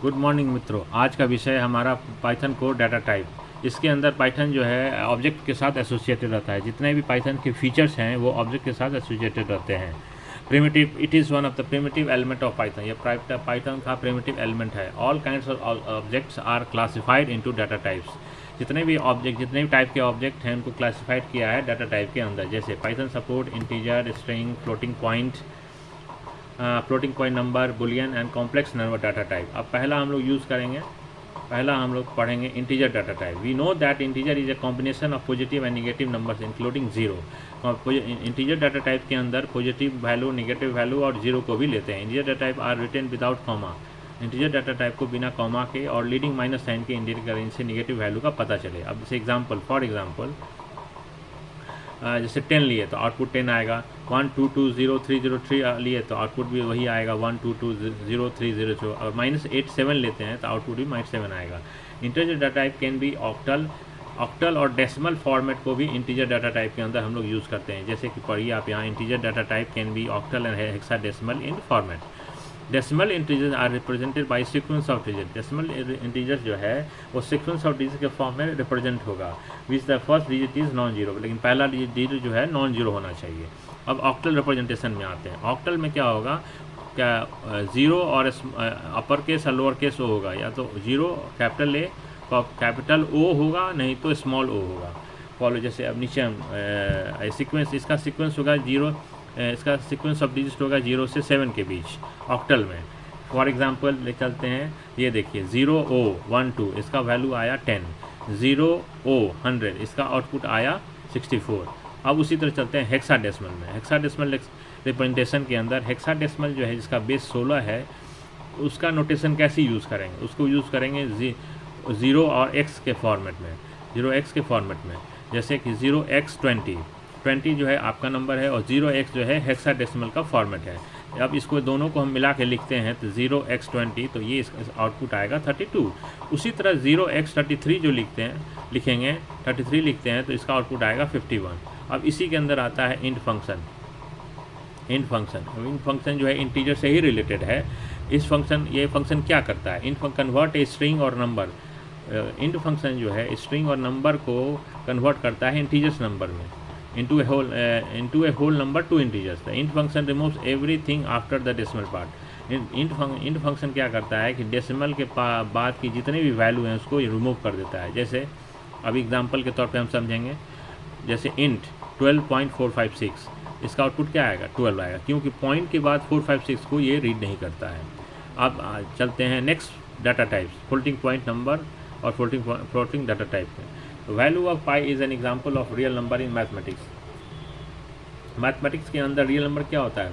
Good morning मित्रों। आज का विषय हमारा पाइथन कोड डाटा टाइप। इसके अंदर पाइथन जो है ऑब्जेक्ट के साथ एसोसिएटेड रहता है। जितने भी पाइथन के फीचर्स हैं वो ऑब्जेक्ट के साथ एसोसिएटेड रहते हैं। Primitive, it is one of the primitive element of Python. ये पाइथन का प्रिमिटिव एलिमेंट है। All kinds of objects are classified into data types. जितने भी टाइप के ऑब्जेक्ट हैं उनको क्लासिफाइड किया है डाटा टाइप के अंदर। जैसे Python support integer, string, floating point number, boolean and complex number data type. अब पहला हम लोग पढ़ेंगे integer data type. We know that integer is a combination of positive and negative numbers including zero. Integer data type के अंदर positive value, negative value और zero को भी लेते हैं। Integer data type are written without comma. Integer data type को बिना comma के और लीडिंग माइनस साइन के इंडिकेट करें, इनसे नेगेटिव वैल्यू का पता चले। अब जैसे फॉर एग्जाम्पल जैसे 10 लिए तो आउटपुट 10 आएगा। 1 2 2 0 3 0 3 लिए तो आउटपुट भी वही आएगा 1 2 2 0 3 0 2। और -8 7 लेते हैं तो आउटपुट भी -7 आएगा। Integer data type can be octal और डेसिमल फॉर्मेट को भी इंटीजर डाटा टाइप के अंदर हम लोग यूज़ करते हैं। जैसे कि पढ़िए आप यहाँ, integer data type can be octal and hexadecimal in format. Decimal integers are represented by sequence of digit. Decimal integers जो है वो सीक्वेंस ऑफ डिजिट के फॉर्म में रिप्रेजेंट होगा, which the first digit is non zero. लेकिन पहला digit जो है नॉन जीरो होना चाहिए। अब ऑक्टल रिप्रेजेंटेशन में आते हैं। ऑक्टल में क्या होगा, क्या जीरो और अपर केस और लोअर केस ओ होगा। या तो जीरो कैपिटल ए कैपिटल ओ होगा, नहीं तो स्मॉल ओ होगा। फॉलो जैसे अब नीचे सीक्वेंस, इसका सीक्वेंस होगा जीरो, इसका सीक्वेंस ऑफ डिजिट होगा 0 से 7 के बीच ऑक्टल में। फॉर एग्जांपल ले चलते हैं, ये देखिए 0 O 1 2, इसका वैल्यू आया 10। 0 O 100, इसका आउटपुट आया 64। अब उसी तरह चलते हैं हेक्साडेसिमल में। हेक्साडेसिमल रिप्रेजेंटेशन के अंदर हेक्साडेसिमल जो है जिसका बेस 16 है, उसका नोटेशन कैसे यूज़ करेंगे, उसको यूज़ करेंगे 0 और x के फॉर्मेट में, 0x के फॉर्मेट में। जैसे कि 0x20 जो है आपका नंबर है और 0x जो है हेक्साडेसिमल का फॉर्मेट है। अब इसको दोनों को हम मिला के लिखते हैं तो 0x20, तो ये इसका आउटपुट आएगा 32। उसी तरह 0x33 जो लिखेंगे 33 लिखते हैं तो इसका आउटपुट आएगा 51। अब इसी के अंदर आता है इंट फंक्शन। इंट फंक्शन जो है इंटीजर से ही रिलेटेड है। ये फंक्शन क्या करता है, इंट कन्वर्ट ए स्ट्रिंग और नंबर। इंट फंक्शन जो है स्ट्रिंग और नंबर को कन्वर्ट करता है इंटीजर्स नंबर में, into a whole number to integers. The int function removes everything after the decimal part. int function क्या करता है कि डेसिमल के बाद की जितने भी वैल्यू हैं उसको रिमूव कर देता है। जैसे अभी एग्जांपल के तौर पे हम समझेंगे, जैसे int 12.456, इसका आउटपुट क्या आएगा, 12 आएगा, क्योंकि पॉइंट के बाद 456 को ये रीड नहीं करता है। अब चलते हैं next data types, floating point number और फ्लोटिंग डाटा टाइप में। Value of pi is an example of real number in mathematics. Mathematics के अंदर रियल नंबर क्या होता है,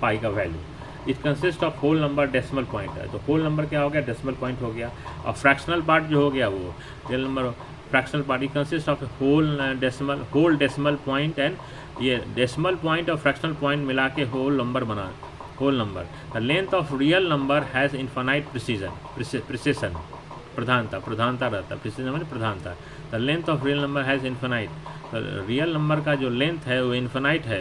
पाई का value. It consist of whole number decimal point है, तो होल नंबर क्या हो गया, डेसिमल पॉइंट हो गया। और फ्रैक्शनल पार्ट जो हो गया वो real number fractional part. It consist of whole decimal point and ये डेसिमल पॉइंट और फ्रैक्शनल पॉइंट मिला के होल नंबर बना whole number. The length of real number has infinite precision, प्रधानता रहता है, प्रिसिशन मतलब प्रधानता। The length of real number has infinite, real number का जो लेंथ है वो इन्फानाइट है।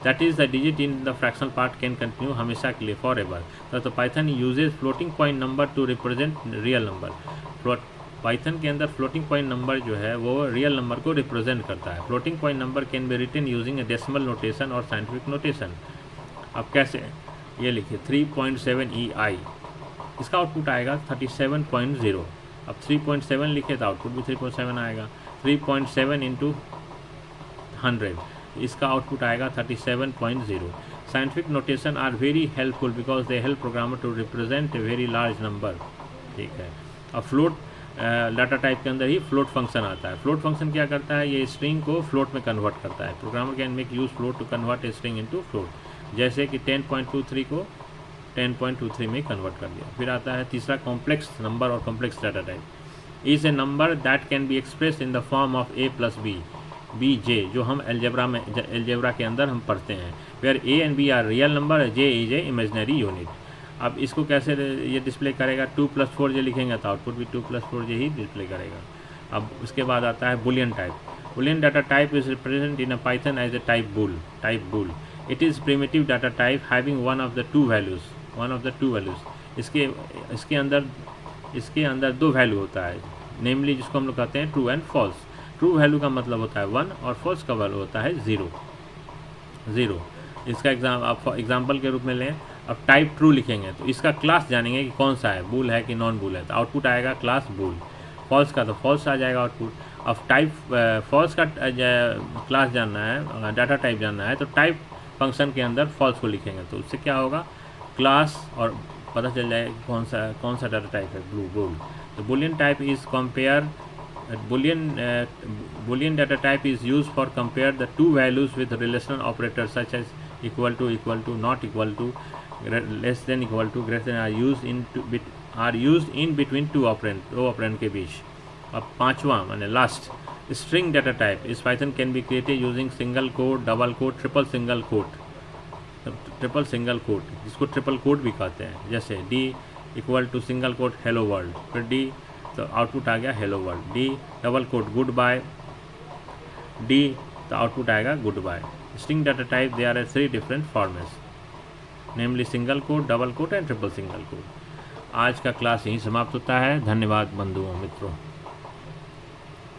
That is the digit in the fractional part can continue हमेशा के लिए, फॉर एवर। तो Python uses floating point number to represent real number. Python के अंदर फ्लोटिंग पॉइंट नंबर जो है वो रियल नंबर को रिप्रेजेंट करता है। Floating point number can be written using a decimal notation और साइंटिफिक नोटेशन। अब कैसे, ये लिखिए 3.7 EI, इसका आउटपुट आएगा 37.0। अब 3.7 लिखे तो आउटपुट भी 3.7 आएगा। 3.7 इंटू 100, इसका आउटपुट आएगा 37.0। Scientific notation are very helpful because they help programmer to represent a very large number. ठीक है। अब फ्लोट डाटा टाइप के अंदर ही फ्लोट फंक्शन आता है। फ्लोट फंक्शन क्या करता है, ये स्ट्रिंग को फ्लोट में कन्वर्ट करता है। Programmer can make use float to convert a string into float. जैसे कि 10.23 को 10.23 में कन्वर्ट कर दिया। फिर आता है तीसरा कॉम्प्लेक्स नंबर और complex data type. Is a number that can be express in the form of a + b j, जो हम एल्जेब्रा के अंदर हम पढ़ते हैं। Where a and b are real number, j is a imaginary unit. अब इसको कैसे ये डिस्प्ले करेगा, 2 + 4j लिखेंगे तो आउटपुट भी 2 + 4j ही डिस्प्ले करेगा। अब उसके बाद आता है boolean type. Boolean data type is represent in a Python as a type bool. It is primitive data type having one of the two values. इसके अंदर दो वैल्यू होता है, नेमली जिसको हम लोग कहते हैं true and false. True value का मतलब होता है 1 और फॉल्स का वैल्यू होता है 0। इसका एग्जाम्पल के रूप में लें, अब टाइप ट्रू लिखेंगे तो इसका क्लास जानेंगे कि कौन सा है, बूल है कि नॉन बूल है, तो आउटपुट आएगा क्लास बूल। फॉल्स का तो फॉल्स आ जाएगा आउटपुट। अब टाइप फॉल्स का क्लास जानना है, डाटा टाइप जानना है, तो टाइप फंक्शन के अंदर फॉल्स को लिखेंगे तो उससे क्या होगा, क्लास और पता चल जाएगा कौन सा डाटा टाइप है, बूल। तो Boolean type is compare Boolean data type is used for compare the two values with relational operators such as equal to, not equal to, less than, equal to, greater than are used in between दो operand के बीच। अब पांचवा माने last, string data type is Python can be created using single quote, double quote, triple single quote, जिसको triple quote भी कहते हैं। जैसे D equal to single quote hello world, फिर डी तो आउटपुट आ गया hello world, D double quote goodbye, D तो आउटपुट आएगा goodbye. String data type they are 3 different formats, namely single quote, double quote and triple single quote. आज का class यहीं समाप्त होता है। धन्यवाद बंधुओं मित्रों।